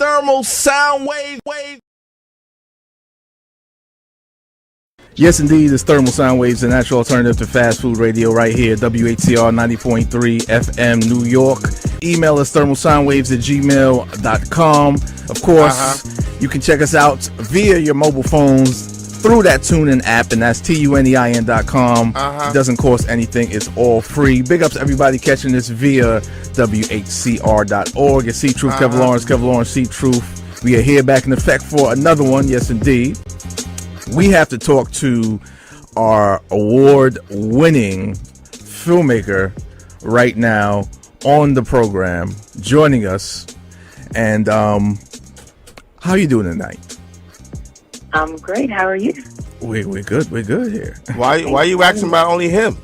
thermal sound wave. Yes, indeed, it's Thermal Sound Waves, the natural alternative to fast food radio right here, WHCR 90.3 FM, New York. Email us thermalsoundwaves@gmail.com. Of course, you can check us out via your mobile phones through that TuneIn app, and that's TUNEIN.com. It doesn't cost anything. It's all free. Big ups to everybody catching this via WHCR.org. It's C.Truth, Kev Lawrence, C.Truth. We are here back in effect for another one. Yes, indeed. We have to talk to our award-winning filmmaker right now on the program, joining us. And how are you doing tonight? I'm great. How are you? We're good. We're good here. Why you asking about only him?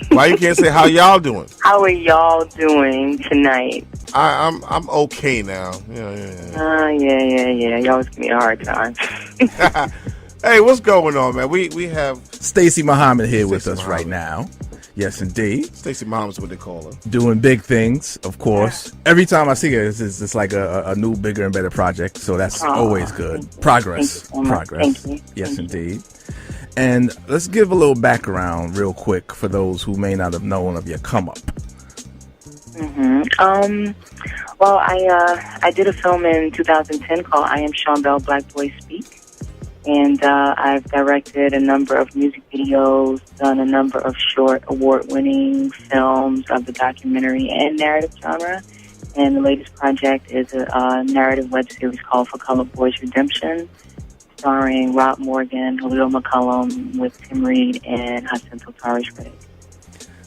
Why you can't say how y'all doing? How are y'all doing tonight? I'm okay now. Yeah. You always give me a hard time. Hey, what's going on, man? We have Stacey Muhammad here with us right now. Yes, indeed. Stacey Muhammad's what they call her. Doing big things, of course. Every time I see her, it's like a new, bigger, and better project. So that's always good. Progress. Thank you. Yes, indeed. And let's give a little background real quick for those who may not have known of your come up. Well, I did a film in 2010 called I Am Sean Bell, Black Boys Speak. And I've directed a number of music videos, done a number of short award-winning films of the documentary and narrative genre. And the latest project is a narrative web series called For Colored Boys Redemption, starring Rob Morgan, Julito McCullum, with Tim Reid and Jacinto Torres-Riddick.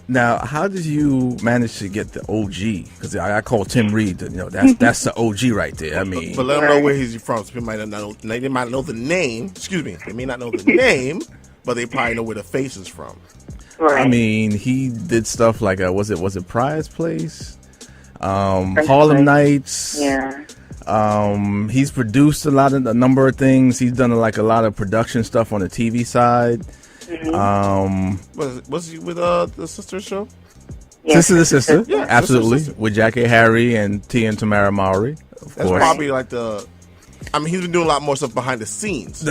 Now, how did you manage to get the OG? Because I call Tim Reid, that's the OG right there. I mean, but let them know where he's from. So people might not know. They might know the name. Excuse me. They may not know the name, but they probably know where the face is from. Right. I mean, he did stuff like was it Prior's Place, Harlem Nights. Yeah. He's produced a number of things. He's done a lot of production stuff on the TV side. Was he with the sister show? Yeah. Sister to Sister, yeah, absolutely, Sister. with Jackie Harry and Tia and Tamara Mowry. Of That's course, probably like he's been doing a lot more stuff behind the scenes.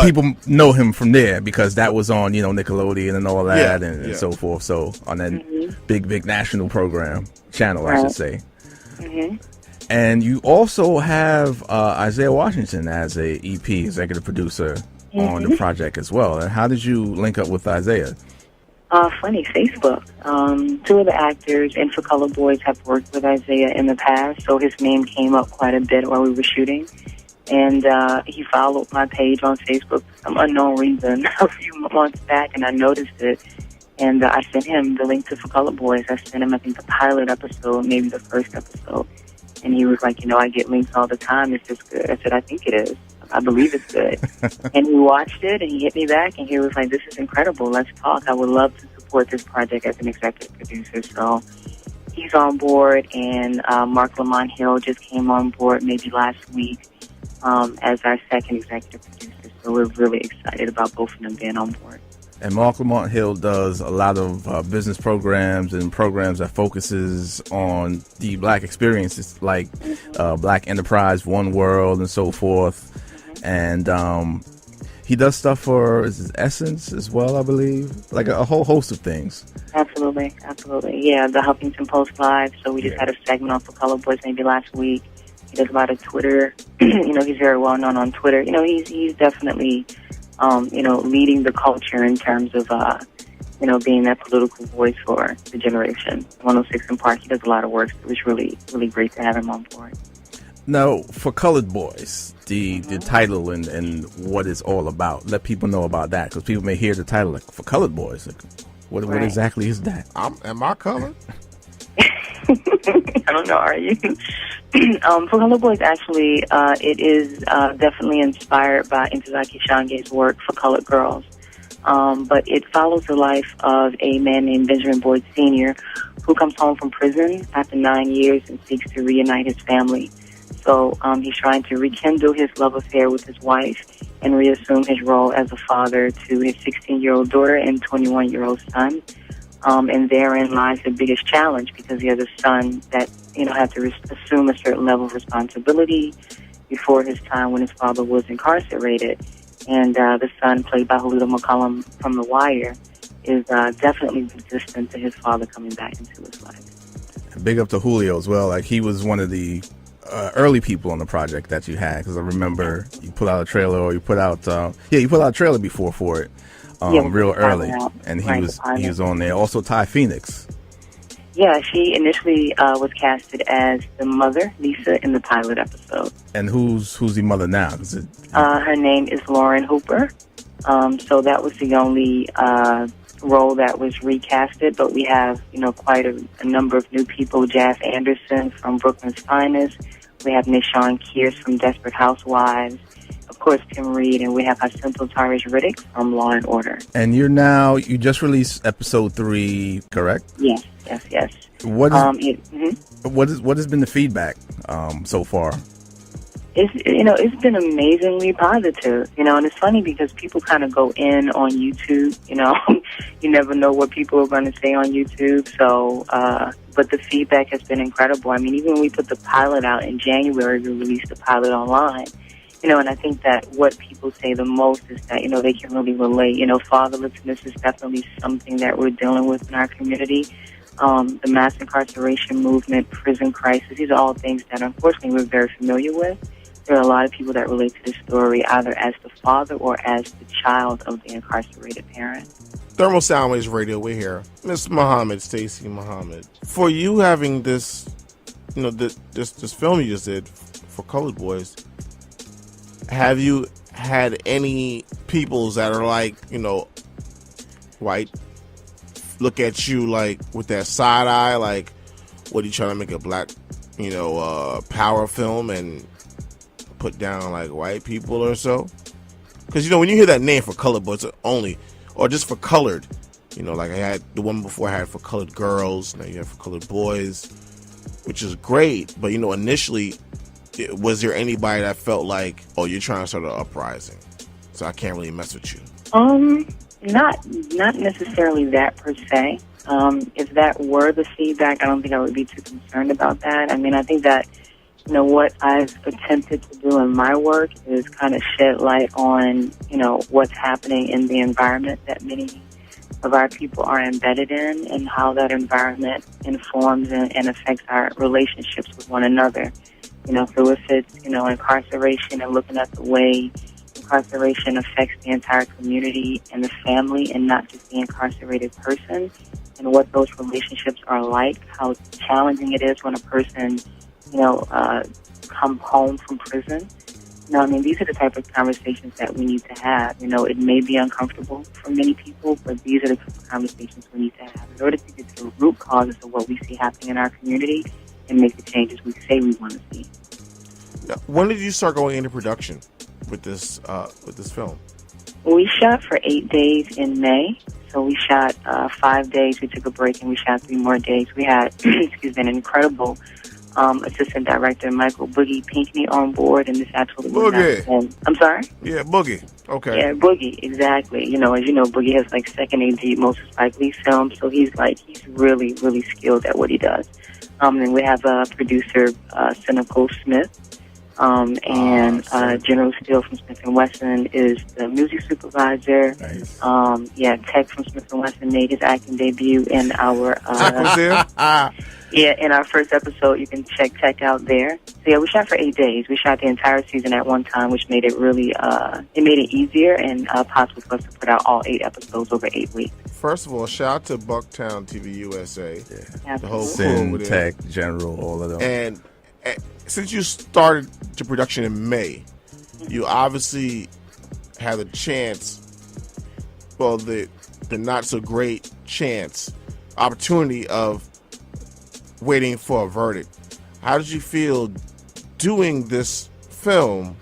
People know him from there because that was on Nickelodeon and all that and so forth. So on that big national channel, I should say. And you also have Isaiah Washington as a EP, executive producer, on the project as well. And how did you link up with Isaiah? Funny, Facebook. Two of the actors in For Colored Boys have worked with Isaiah in the past, so his name came up quite a bit while we were shooting. And he followed my page on Facebook for some unknown reason a few months back, and I noticed it. And I sent him the link to For Colored Boys. I sent him, I think, the pilot episode, maybe the first episode. And he was like, I get links all the time. Is this good? I said, I think it is. I believe it's good. And he watched it, and he hit me back, and he was like, this is incredible. Let's talk. I would love to support this project as an executive producer. So he's on board, and Marc Lamont Hill just came on board maybe last week as our second executive producer. So we're really excited about both of them being on board. And Marc Lamont Hill does a lot of business programs and programs that focuses on the black experiences, like Black Enterprise, One World, and so forth. And he does stuff for Essence as well, I believe, like a whole host of things. Absolutely. Yeah, the Huffington Post Live. So we just had a segment on For Colored Boys maybe last week. He does a lot of Twitter. He's very well known on Twitter. He's definitely leading the culture in terms of being that political voice for the generation. 106 in Park. He does a lot of work. So it was really, really great to have him on board. Now, For Colored Boys, the title and what it's all about. Let people know about that, because people may hear the title like For Colored Boys. Like, what exactly is that? Am I colored? I don't know. Are you? For Colored Boys, actually, it is definitely inspired by Ntozake Shange's work For Colored Girls. But it follows the life of a man named Benjamin Boyd Sr., who comes home from prison after 9 years and seeks to reunite his family. So he's trying to rekindle his love affair with his wife and reassume his role as a father to his 16-year-old daughter and 21-year-old son. And therein lies the biggest challenge, because he has a son that had to assume a certain level of responsibility before his time when his father was incarcerated. And the son, played by Julito McCullum from The Wire, is definitely resistant to his father coming back into his life. Big up to Julio as well. Like, he was one of the early people on the project that you had, because I remember you put out a trailer, or you put out a trailer before for it, real early, and he was on there. Also, Ty Phoenix. Yeah, she initially was casted as the mother, Lisa, in the pilot episode. And who's the mother now? Her name is Lauren Hooper. So that was the only role that was recasted, but we have, quite a number of new people. Jazz Anderson from Brooklyn's Finest. We have Nishawn Kears from Desperate Housewives. Of course, Tim Reid, and we have Jacinto Torres Riddick from Law and Order. And you just released episode 3, correct? Yes. What has been the feedback so far? It's been amazingly positive, and it's funny because people kind of go in on YouTube, you never know what people are going to say on YouTube, so, but the feedback has been incredible. I mean, even when we put the pilot out in January, we released the pilot online, and I think that what people say the most is that, they can really relate. Fatherlessness is definitely something that we're dealing with in our community. The mass incarceration movement, prison crisis, these are all things that unfortunately we're very familiar with. There are a lot of people that relate to this story either as the father or as the child of the incarcerated parent. Thermal Soundwaves Radio, we're here. Miss Muhammad, Stacey Muhammad. For you having this, this film you just did for Colored Boys, have you had any peoples that are like, white, look at you like with that side eye, like, what are you trying to make a black, power film and put down like white people or so? Because when you hear that name for Colored Boys only, or just for colored, like I had the one before, I had for colored girls, now you have for colored boys, which is great. But initially, was there anybody that felt like, oh, you're trying to start an uprising, so I can't really mess with you? Not necessarily that per se. If that were the feedback, I don't think I would be too concerned about that. I mean, I think that, what I've attempted to do in my work is kind of shed light on, what's happening in the environment that many of our people are embedded in, and how that environment informs and affects our relationships with one another. So if it's, incarceration and looking at the way incarceration affects the entire community and the family and not just the incarcerated person, and what those relationships are like, how challenging it is when a person, come home from prison. These are the type of conversations that we need to have. It may be uncomfortable for many people, but these are the conversations we need to have in order to get to the root causes of what we see happening in our community and make the changes we say we want to see. Now, when did you start going into production with this film? We shot for 8 days in May. So we shot 5 days. We took a break and we shot 3 more days. We had, an incredible assistant director, Michael Boogie Pinkney, on board, and this absolutely Boogie. I'm sorry? Yeah, Boogie. Okay. Yeah, Boogie, exactly. As you know, Boogie has like second AD most of Spike Lee's films, so he's really, really skilled at what he does. And we have producer Cynical Smith. General Steele from Smith & Wesson is the music supervisor. Nice. Tech from Smith & Wesson made his acting debut in our in our first episode. You can check Tech out there. So we shot for 8 days. We shot the entire season at one time, which made it really it made it easier and possible for us to put out all 8 episodes over 8 weeks. First of all, shout out to Bucktown TV USA, the whole crew, Tech, General, all of them. And since you started to production in May, you obviously had a chance, well, the not so great opportunity of waiting for a verdict. How did you feel doing this film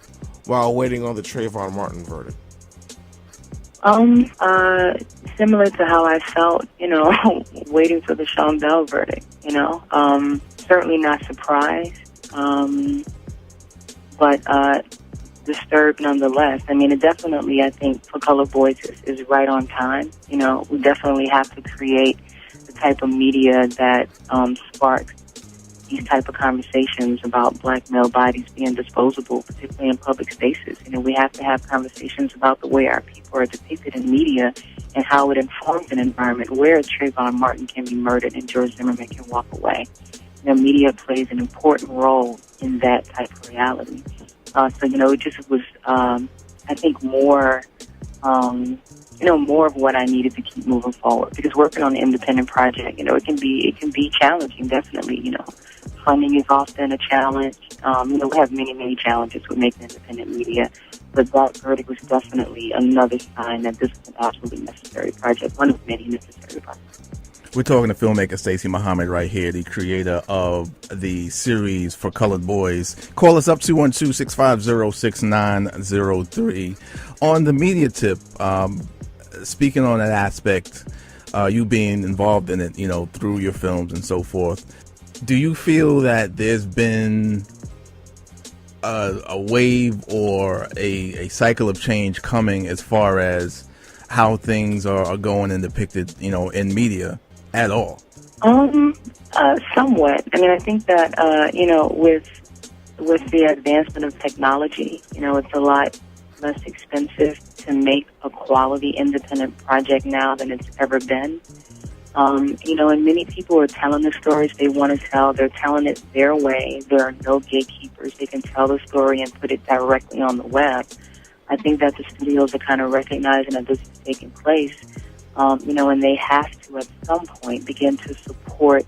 while waiting on the Trayvon Martin verdict? Similar to how I felt, waiting for the Sean Bell verdict, certainly not surprised. But disturbed nonetheless. I mean, it definitely, I think, for Colored Boys is right on time. We definitely have to create the type of media that sparks, these type of conversations about black male bodies being disposable, particularly in public spaces. We have to have conversations about the way our people are depicted in media and how it informs an environment where Trayvon Martin can be murdered and George Zimmerman can walk away. Media plays an important role in that type of reality. So, it just was, I think, more of what I needed to keep moving forward. Because working on an independent project, it can be challenging, definitely. Funding is often a challenge. We have many challenges with making independent media. But that verdict was definitely another sign that this is an absolutely necessary project, one of many necessary projects. We're talking to filmmaker Stacey Muhammad right here, the creator of the series For Colored Boys. Call us up 212-650-6903. On the media tip, speaking on that aspect, you being involved in it, through your films and so forth, do you feel that there's been a wave or a cycle of change coming as far as how things are going and depicted, in media at all? Somewhat. I think that, with the advancement of technology, it's a lot less expensive to make a quality independent project now than it's ever been. And many people are telling the stories they want to tell. They're telling it their way. There are no gatekeepers. They can tell the story and put it directly on the web. I think that the studios are kind of recognizing that this is taking place, and they have to at some point begin to support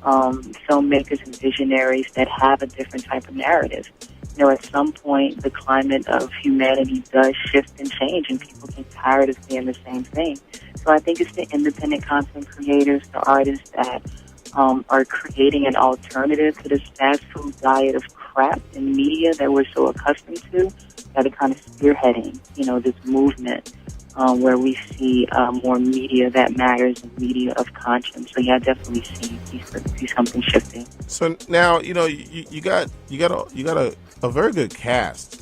filmmakers and visionaries that have a different type of narrative. At some point, the climate of humanity does shift and change, and people get tired of seeing the same thing. So I think it's the independent content creators, the artists that are creating an alternative to this fast food diet of crap in media that we're so accustomed to, that are kind of spearheading, this movement where we see more media that matters and media of conscience. So yeah, I definitely see something shifting. So now, you got a very good cast.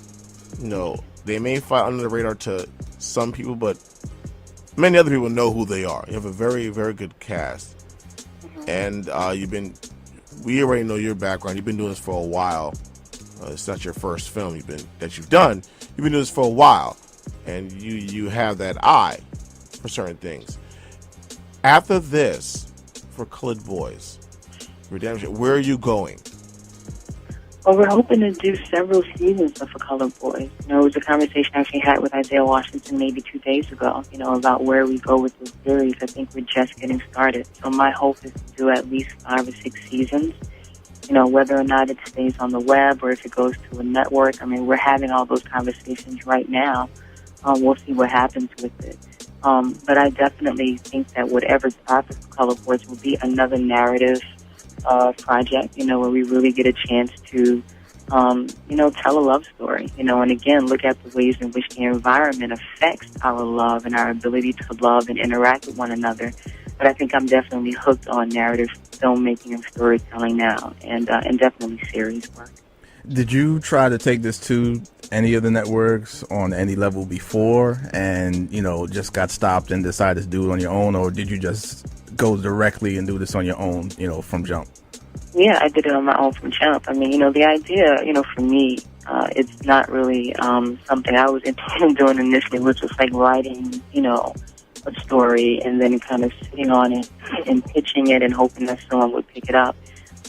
They may fly under the radar to some people, but many other people know who they are. You have a very, very good cast. And we already know your background. You've been doing this for a while. It's not your first film that you've done. You've been doing this for a while, and you have that eye for certain things. After this, For Colored Boys, Redemption, where are you going? Well, we're hoping to do several seasons of For Colored Boys. It was a conversation I actually had with Isaiah Washington maybe 2 days ago, about where we go with this series. I think we're just getting started. So my hope is to do at least 5 or 6 seasons. Whether or not it stays on the web or if it goes to a network. We're having all those conversations right now. We'll see what happens with it. But I definitely think that whatever's after For Colored Boys will be another narrative project, where we really get a chance to, tell a love story, and again, look at the ways in which the environment affects our love and our ability to love and interact with one another. But I think I'm definitely hooked on narrative filmmaking and storytelling now, and definitely series work. Did you try to take this to any of the networks on any level before and, just got stopped and decided to do it on your own, or did you just go directly and do this on your own, from jump? Yeah, I did it on my own from jump. The idea, for me, it's not really something I was intending doing initially, which was like writing, a story and then kind of sitting on it and pitching it and hoping that someone would pick it up.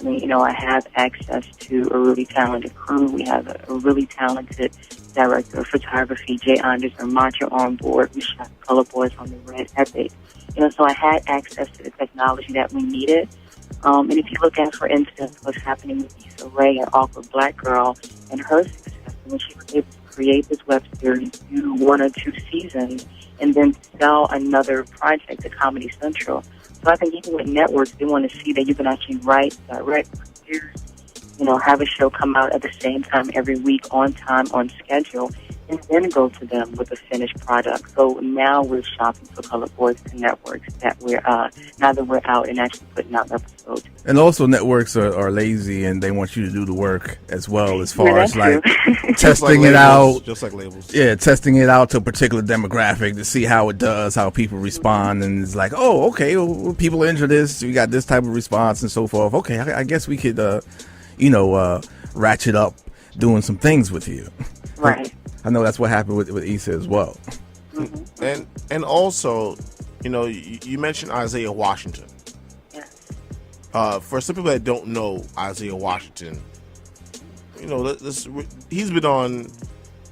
I have access to a really talented crew. We have a really talented director of photography, Jay Anderson Macho, on board. We shot Colored Boys on the Red Epic. So I had access to the technology that we needed. And if you look at, for instance, what's happening with Issa Rae, an Awkward Black Girl, and her success, when she was able to create this web series, do 1 or 2 seasons, and then sell another project to Comedy Central. So I think even with networks, they want to see that you can actually write, direct, produce, have a show come out at the same time every week, on time, on schedule, and then go to them with a finished product. So now we're shopping for Colored Boys to networks that we're now that we're out and actually putting out episodes. And also networks are lazy and they want you to do the work as well, as far as like testing it out. Just like labels. Yeah, testing it out to a particular demographic to see how it does, how people respond. And it's like, oh, okay, well, people are into this. We got this type of response and so forth. Okay, I guess we could, ratchet up doing some things with you. Right. I know that's what happened with Issa as well. Mm-hmm. And also, you mentioned Isaiah Washington. Yes. For some people that don't know Isaiah Washington, he's been on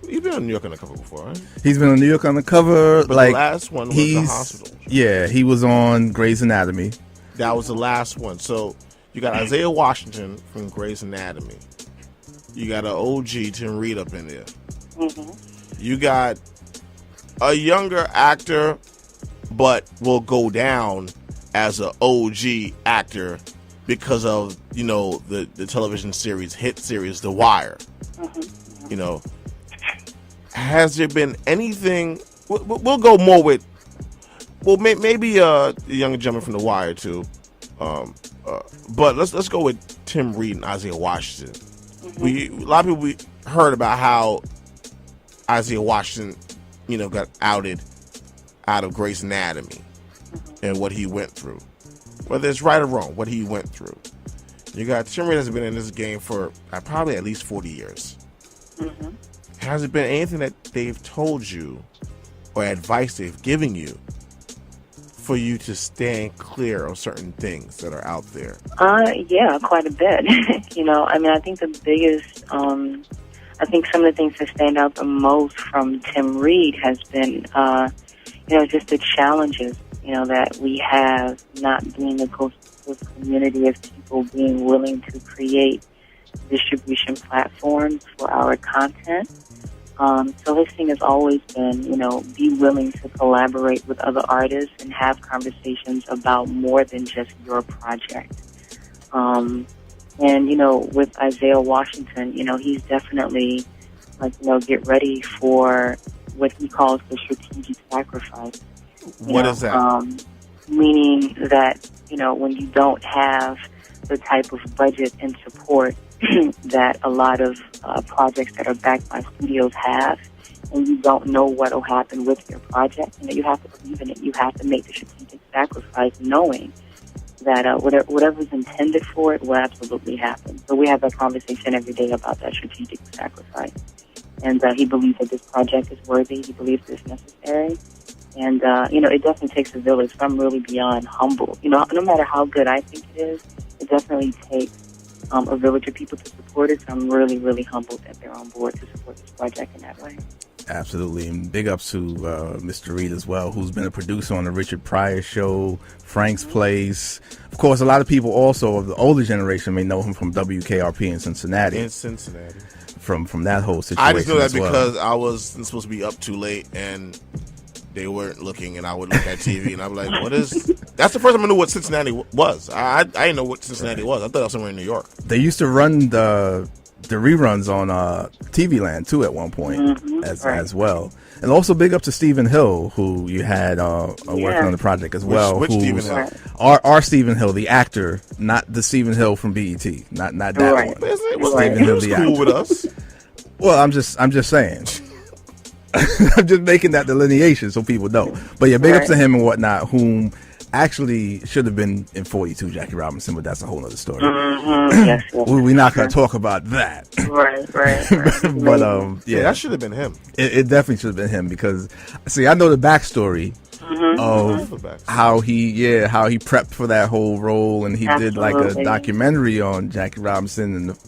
New York Undercover before, right? He's been on New York Undercover. But the last one was The Hospital. Yeah, he was on Grey's Anatomy. That was the last one. So you got Isaiah Washington from Grey's Anatomy. You got an OG Tim Reid up in there. Mm-hmm. You got a younger actor, but will go down as an OG actor because of the television series, hit series, The Wire. Mm-hmm. Has there been anything? We'll go more with. Well, maybe the younger gentleman from The Wire too. But let's go with Tim Reid and Isaiah Washington. Mm-hmm. A lot of people heard about how Isaiah Washington, got outed out of Grey's Anatomy and what he went through. Whether it's right or wrong, what he went through. You got Tim Reid has been in this game for probably at least 40 years. Mm-hmm. Has it been anything that they've told you or advice they've given you for you to stand clear of certain things that are out there? Yeah, quite a bit. I think the biggest, I think some of the things that stand out the most from Tim Reid has been, just the challenges, that we have not being a close community of people being willing to create distribution platforms for our content. So his thing has always been, be willing to collaborate with other artists and have conversations about more than just your project. With Isaiah Washington, he's definitely get ready for what he calls the strategic sacrifice. What is that? Meaning that, when you don't have the type of budget and support that a lot of projects that are backed by studios have, and you don't know what will happen with your project, you have to believe in it. You have to make the strategic sacrifice knowing that whatever's intended for it will absolutely happen. So we have that conversation every day about that strategic sacrifice. And he believes that this project is worthy. He believes it's necessary. And, it definitely takes a village. So I'm really beyond humble. No matter how good I think it is, it definitely takes a village of people to support it. So I'm really, really humbled that they're on board to support this project in that way. Absolutely. And big ups to Mr. Reid as well, who's been a producer on the Richard Pryor Show, Frank's Place. Of course, a lot of people also of the older generation may know him from WKRP in Cincinnati. From that whole situation. I just know that because I was supposed to be up too late and they weren't looking, and I would look at TV and I'm like, what is... That's the first time I knew what Cincinnati was. I didn't know what Cincinnati was. I thought it was somewhere in New York. They used to run the reruns on TV Land too at one point as well. And also big up to Stephen Hill, who you had working on the project as well. Which Stephen Hill? Our Stephen Hill, the actor, not the Stephen Hill from BET, not that one. Stephen Hill, the cool with us. Well, I'm just saying. I'm just making that delineation so people know. But yeah, big ups to him and whatnot, whom actually should have been in 42 Jackie Robinson, but that's a whole other story. Yes, We're not going to talk about that. Right. But yeah, that should have been him. It definitely should have been him because, see, I know the backstory of how he prepped for that whole role, and he did like a documentary on Jackie Robinson, and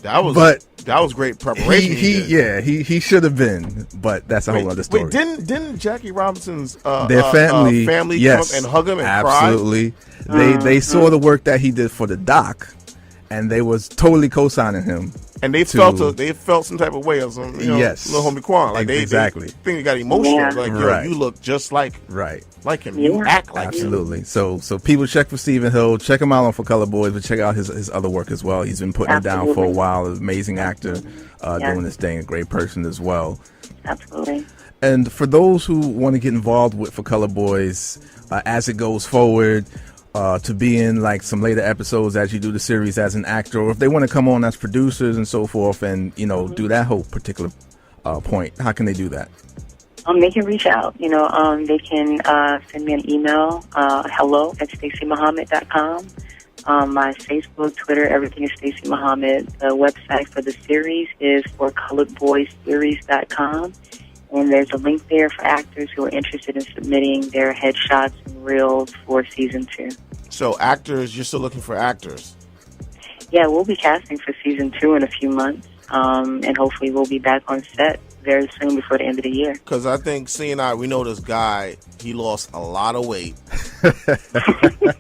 that was great preparation. He should have been, but that's a whole other story. Wait, didn't Jackie Robinson's their family come up and hug him and absolutely cry? They saw the work that he did for the doc, and they was totally co-signing him And they felt some type of way of some, yes, little homie Quan. Like exactly. They think they got emotional. Yeah. Like, yo, you look just like him. You act like absolutely. him. So people check for Stephen Hill. Check him out on For Color Boys, but check out his other work as well. He's been putting it down for a while. An amazing actor, doing this thing. A great person as well. Absolutely. And for those who want to get involved with For Color Boys as it goes forward, to be in like some later episodes as you do the series as an actor, or if they want to come on as producers and so forth, and do that whole particular point, how can they do that? They can reach out. They can send me an email, hello@staceymuhammad.com. My Facebook, Twitter, everything is Stacey Muhammad. The website for the series is forcoloredboysseries.com. And there's a link there for actors who are interested in submitting their headshots and reels for season 2. So actors, you're still looking for actors? Yeah, we'll be casting for season 2 in a few months. And hopefully we'll be back on set very soon before the end of the year. Because I think we know this guy, he lost a lot of weight.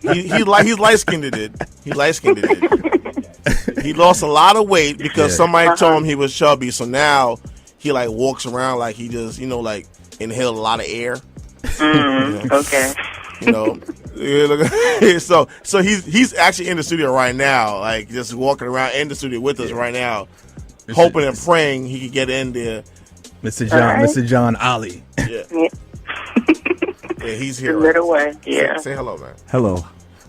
he's light-skinned it. He light-skinned it. He lost a lot of weight because somebody told him he was chubby. So now he like walks around like he just, like inhaled a lot of air. Okay. So he's actually in the studio right now, like just walking around in the studio with us right now, hoping and praying he could get in there. Mr. John Ali. Yeah. Yeah, he's here. Right away. Yeah. Say hello, man. Hello. All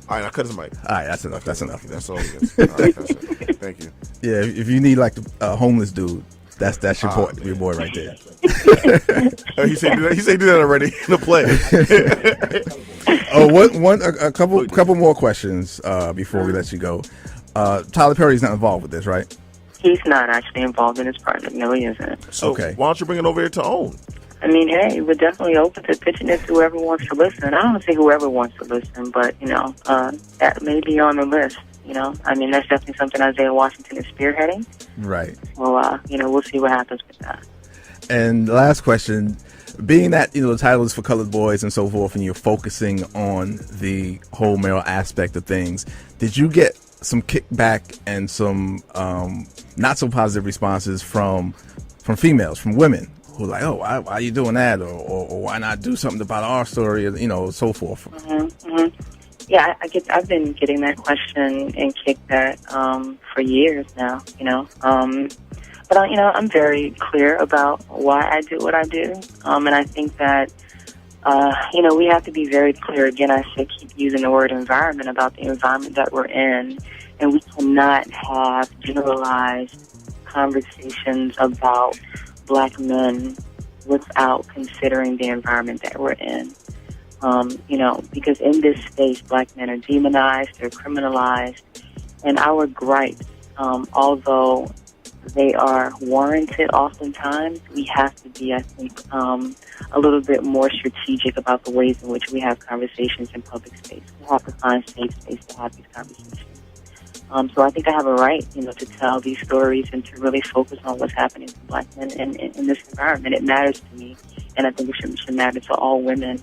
right, now cut his mic. All right, that's enough. That's all he gets. All right, that's it. Thank you. Yeah, if you need like a homeless dude, that's your boy right there. He said do that already in the play. A couple more questions before we let you go. Tyler Perry's not involved with this, right? He's not actually involved in this project. No, he isn't. So why don't you bring it over here to OWN? I mean, hey, we're definitely open to pitching it to whoever wants to listen. I don't say whoever wants to listen, but, that may be on the list. I mean, that's definitely something Isaiah Washington is spearheading. Right. Well, we'll see what happens with that. And the last question, being that, the title is For Colored Boys and so forth, and you're focusing on the whole male aspect of things, did you get some kickback and some not so positive responses from females, from women who are like, oh, why are you doing that? Or why not do something about our story, so forth? Yeah, I've been getting that question and kickback for years now, But, I'm very clear about why I do what I do. And I think that, we have to be very clear. Again, I keep using the word environment, about the environment that we're in. And we cannot have generalized conversations about Black men without considering the environment that we're in. Because in this space, Black men are demonized, they're criminalized, and our gripes, although they are warranted oftentimes, we have to be, I think, a little bit more strategic about the ways in which we have conversations in public space. We have to find safe space to have these conversations. So I think I have a right, to tell these stories and to really focus on what's happening to Black men in this environment. It matters to me, and I think it should matter to all women,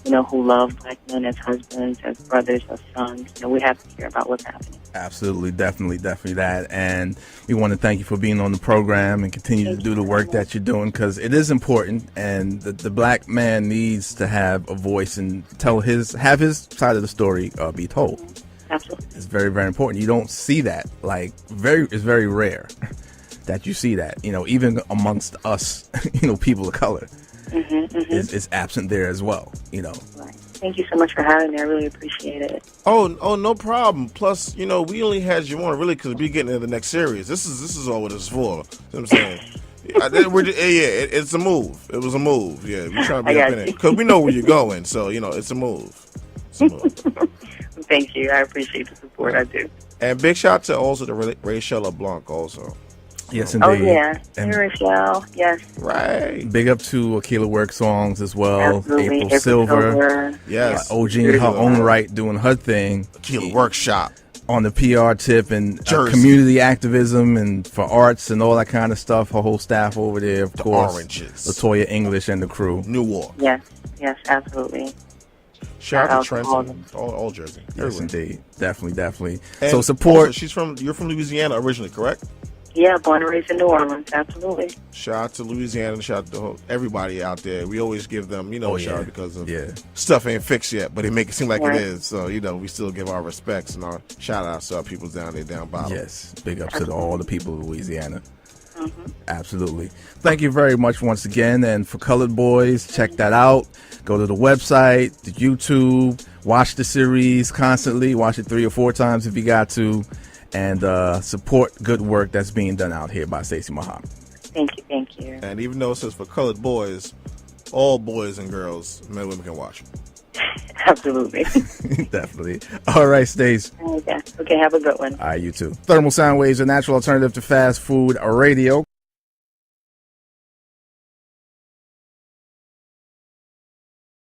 who love Black men as husbands, as brothers, as sons. We have to care about what's happening. Absolutely, definitely that. And we want to thank you for being on the program and continue to do the work that you're doing, because it is important, and the Black man needs to have a voice and have his side of the story be told. Absolutely. It's very, very important. You don't see that. It's very rare that you see that, even amongst us, people of color. It's absent there as well, Right. Thank you so much for having me. I really appreciate it. Oh, no problem. Plus, we only had you on really because we're getting into the next series. This is all what it's for. You know what I'm saying? It's a move. It was a move. Yeah, we're trying to be up in it because we know where you're going. So it's a move. It's a move. Thank you. I appreciate the support. I do. And big shout out to also the Rachel LeBlanc also. Yes, indeed. Oh, yeah. And Rachel, yes. Right. Big up to Akila Work Songs as well. Absolutely. April Silver. Yes. OG in her own right doing her thing. Akila Workshop. On the PR tip and community activism and for arts and all that kind of stuff. Her whole staff over there, of course. Oranges. Latoya English and the crew. Newark. Yes, absolutely. Shout out to Trenton, all Jersey. Yes, indeed. Definitely. And so support. Also, you're from Louisiana originally, correct? Yeah, born and raised in New Orleans, absolutely. Shout out to Louisiana, shout out to everybody out there. We always give them, a shout out because of stuff ain't fixed yet, but they make it seem like it is. So, we still give our respects and our shout outs to our people down there, down bottom. Yes, big ups to all the people of Louisiana. Mm-hmm. Absolutely. Thank you very much once again. And for Colored Boys, check that out. Go to the website, the YouTube, watch the series constantly. Watch it 3 or 4 times if you got to. And support good work that's being done out here by Stacey Muhammad. Thank you. And even though it says for colored boys, all boys and girls, men and women can watch. Absolutely. Definitely. All right, Stace. Okay, have a good one. All right, you too. Thermal Sound Waves, a natural alternative to fast food radio.